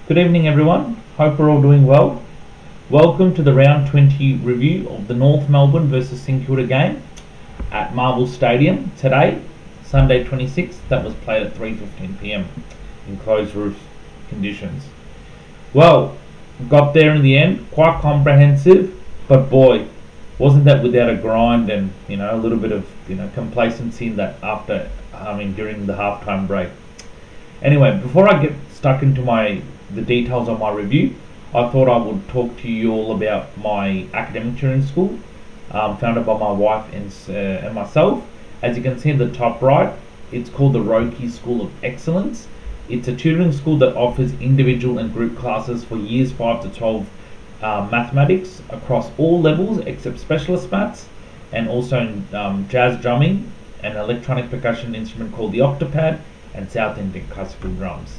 Good evening, everyone. Hope we're all doing well. Welcome to the round 20 review of the North Melbourne versus St Kilda game at Marvel Stadium today, Sunday 26th. That was played at 3:15 p.m. in closed roof conditions. Well, got there in the end, quite comprehensive, but boy, wasn't that without a grind and a little bit of complacency in that during the halftime break. Anyway, before I get stuck into the details of my review, I thought I would talk to you all about my academic tutoring school, founded by my wife and myself. As you can see in the top right, it's called the Roki School of Excellence. It's a tutoring school that offers individual and group classes for years 5 to 12 mathematics across all levels except specialist maths, and also in jazz drumming, an electronic percussion instrument called the octopad, and South Indian classical drums.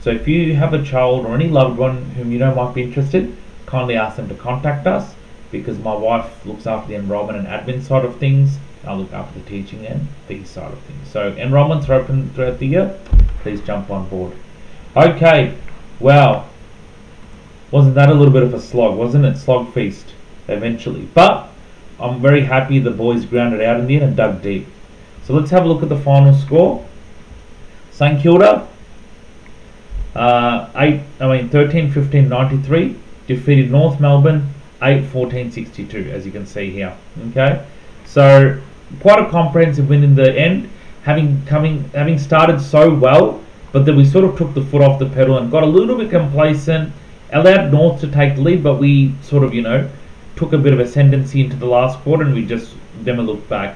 So if you have a child or any loved one whom you know might be interested, kindly ask them to contact us, because my wife looks after the enrollment and admin side of things. I look after the teaching and fee side of things. So enrollments are open throughout the year. Please jump on board. Okay, wow. Wasn't that a little bit of a slog, wasn't it? Slog feast, eventually. But I'm very happy the boys grounded out in the end and dug deep. So let's have a look at the final score. St Kilda, 13-15-93, defeated North Melbourne 8-14-62, as you can see here. Okay, so quite a comprehensive win in the end, having started so well, but then we sort of took the foot off the pedal and got a little bit complacent, allowed North to take the lead, but we sort of took a bit of ascendancy into the last quarter, and we just never looked back.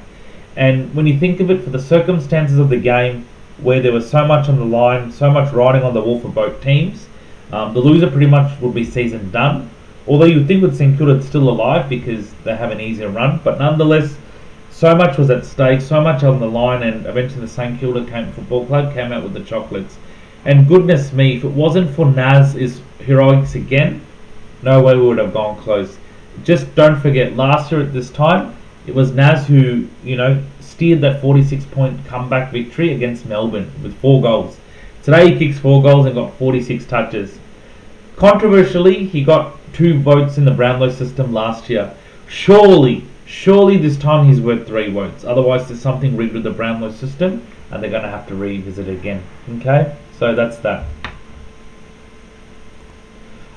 And when you think of it, for the circumstances of the game, where there was so much on the line, so much riding on the wall for both teams, the loser pretty much would be season done. Although you'd think with St Kilda it's still alive because they have an easier run, but nonetheless, so much was at stake, so much on the line, and eventually the St Kilda Football Club came out with the chocolates. And goodness me, if it wasn't for Naz's heroics again, no way we would have gone close. Just don't forget, last year at this time, it was Naz who, steered that 46-point comeback victory against Melbourne with 4 goals. Today he kicks 4 goals and got 46 touches. Controversially, he got 2 votes in the Brownlow system last year. Surely this time he's worth 3 votes. Otherwise there's something rigged with the Brownlow system and they're going to have to revisit it again. Okay, so that's that.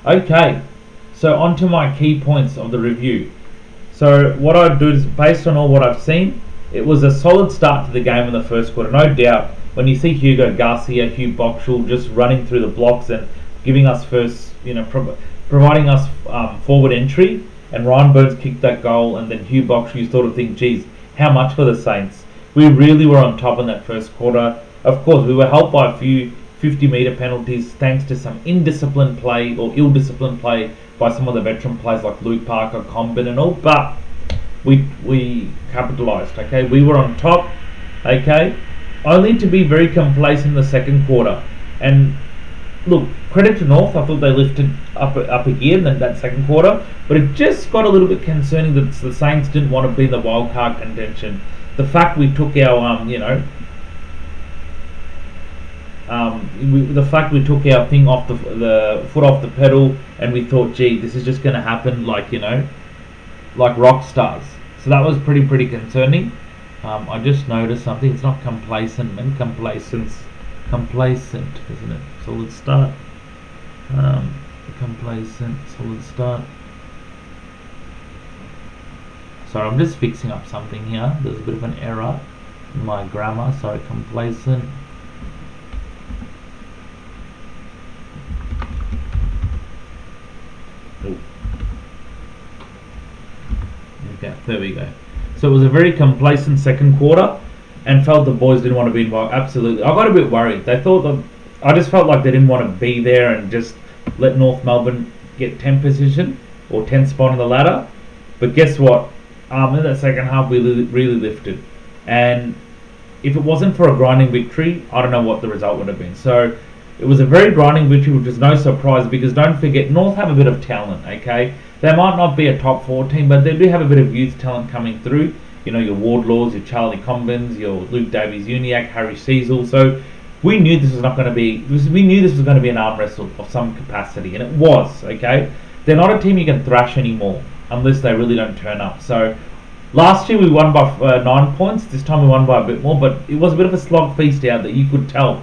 Okay, so on to my key points of the review. So what I do is, based on all what I've seen, it was a solid start to the game in the first quarter, no doubt. When you see Hugo Garcia, Hugh Boxall just running through the blocks and giving us providing us forward entry, and Ryan Burns kicked that goal, and then Hugh Boxall, you sort of think, geez, how much for the Saints? We really were on top in that first quarter. Of course, we were helped by a few 50-metre penalties thanks to some indisciplined play or ill-disciplined play by some of the veteran players like Luke Parker, Combin and all, but we capitalised. Okay, we were on top. Okay, only to be very complacent in the second quarter. And look, credit to North, I thought they lifted up a gear in that second quarter, but it just got a little bit concerning that the Saints didn't want to be in the wild card contention. The fact we took our the fact we took our thing off the foot off the pedal, and we thought, gee, this is just going to happen like rock stars. So that was pretty concerning. I just noticed something. It's not complacent, and complacent, isn't it? Solid start. Complacent, solid start. Sorry, I'm just fixing up something here. There's a bit of an error in my grammar. Sorry, complacent. Okay, there we go. So it was a very complacent second quarter, and felt the boys didn't want to be involved. Absolutely, I got a bit worried. I just felt like they didn't want to be there and just let North Melbourne get 10th position or 10th spot on the ladder. But guess what? In that second half, we really lifted, and if it wasn't for a grinding victory, I don't know what the result would have been. So it was a very grinding victory, which is no surprise, because don't forget, North have a bit of talent. Okay, they might not be a top 4 team, but they do have a bit of youth talent coming through. Your Wardlaws, your Charlie Combins, your Luke Davies-Uniacke, Harry Cecil. So we knew this was not going to be. We knew this was going to be an arm wrestle of some capacity, and it was. Okay, they're not a team you can thrash anymore unless they really don't turn up. So last year we won by 9 points. This time we won by a bit more, but it was a bit of a slog feast out there. You could tell.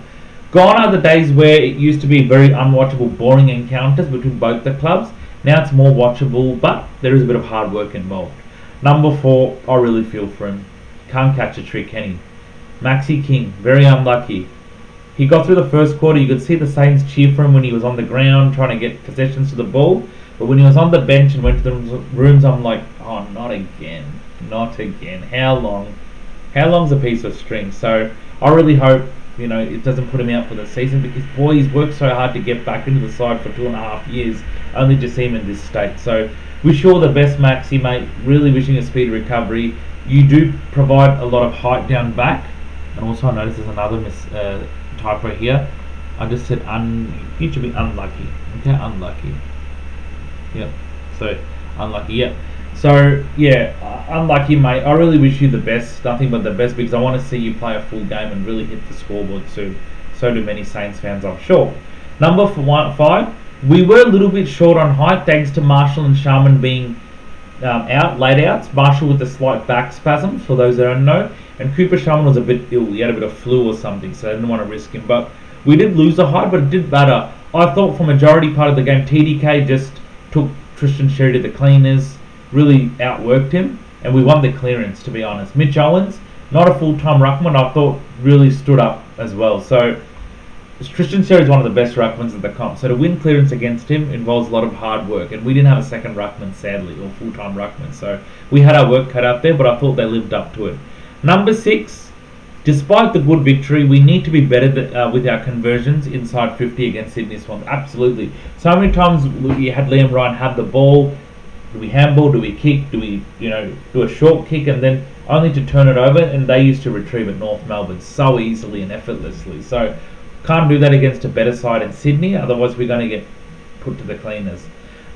Gone are the days where it used to be very unwatchable, boring encounters between both the clubs. Now it's more watchable, but there is a bit of hard work involved. Number 4, I really feel for him. Can't catch a trick, can he? Maxi King, very unlucky. He got through the first quarter. You could see the Saints cheer for him when he was on the ground trying to get possessions to the ball. But when he was on the bench and went to the rooms, I'm like, oh, not again. Not again. How long? How long's a piece of string? So I really hope, it doesn't put him out for the season, because boy, he's worked so hard to get back into the side for 2.5 years, only to see him in this state. So wish you all the best, Maxi, mate. Really wishing a speedy recovery. You do provide a lot of height down back, and also I noticed there's another typo here. I just said you should be unlucky. Okay, unlucky. Yep. So unlucky. Yep. So yeah, unlucky, mate. I really wish you the best, nothing but the best, because I want to see you play a full game and really hit the scoreboard soon. So do many Saints fans, I'm sure. Number 5, we were a little bit short on height thanks to Marshall and Sharman being late outs. Marshall with a slight back spasm, for those that don't know, and Cooper Sharman was a bit ill. He had a bit of flu or something, so I didn't want to risk him. But we did lose the height, but it did matter. I thought for majority part of the game, TDK just took Tristan Sherry to the cleaners, really outworked him, and we won the clearance, to be honest. Mitch Owens, not a full-time ruckman, I thought really stood up as well. So Tristan Sherry is one of the best ruckmans at the comp, so to win clearance against him involves a lot of hard work, and we didn't have a second ruckman, sadly, or full-time ruckman, so we had our work cut out there, but I thought they lived up to it. Number 6, despite the good victory, we need to be better with our conversions inside 50 against Sydney Swans. Absolutely. So many times we had Liam Ryan have the ball. Do we handball? Do we kick? Do we, do a short kick and then only to turn it over? And they used to retrieve at North Melbourne so easily and effortlessly. So can't do that against a better side in Sydney. Otherwise, we're going to get put to the cleaners.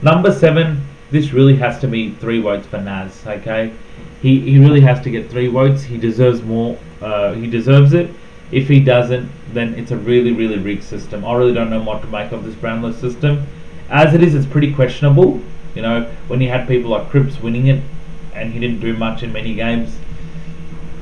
Number 7, this really has to be 3 votes for Naz. Okay, he really has to get 3 votes. He deserves more. He deserves it. If he doesn't, then it's a really, really rigged system. I really don't know what to make of this Brownlow system. As it is, it's pretty questionable. When you had people like Cripps winning it and he didn't do much in many games,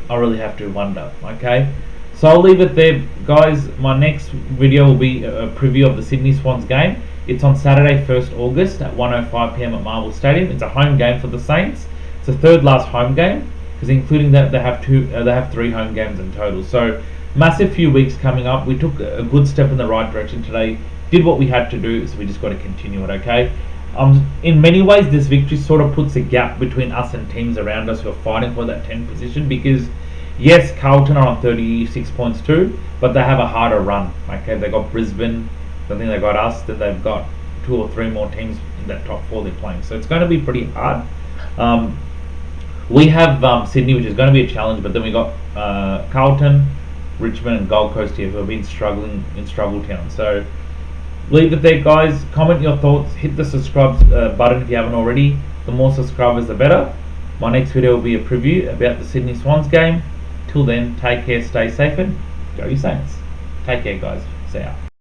I really have to wonder. Okay, so I'll leave it there, guys. My next video will be a preview of the Sydney Swans game. It's on Saturday, 1st August at 1:05 PM at Marvel Stadium. It's a home game for the Saints. It's the third last home game, because including that they have 3 home games in total. So massive few weeks coming up. We took a good step in the right direction today. Did what we had to do, so we just got to continue it. Okay. In many ways, this victory sort of puts a gap between us and teams around us who are fighting for that 10th position, because yes, Carlton are on 36 points too, but they have a harder run. Okay, they got Brisbane, I think they got us, then they've got 2 or 3 more teams in that top 4 they're playing. So it's going to be pretty hard. We have Sydney, which is going to be a challenge, but then we got Carlton, Richmond and Gold Coast here who have been struggling in Struggle Town. So leave it there, guys. Comment your thoughts. Hit the subscribe button if you haven't already. The more subscribers, the better. My next video will be a preview about the Sydney Swans game. Till then, take care, stay safe, and go you Saints. Take care, guys. See ya.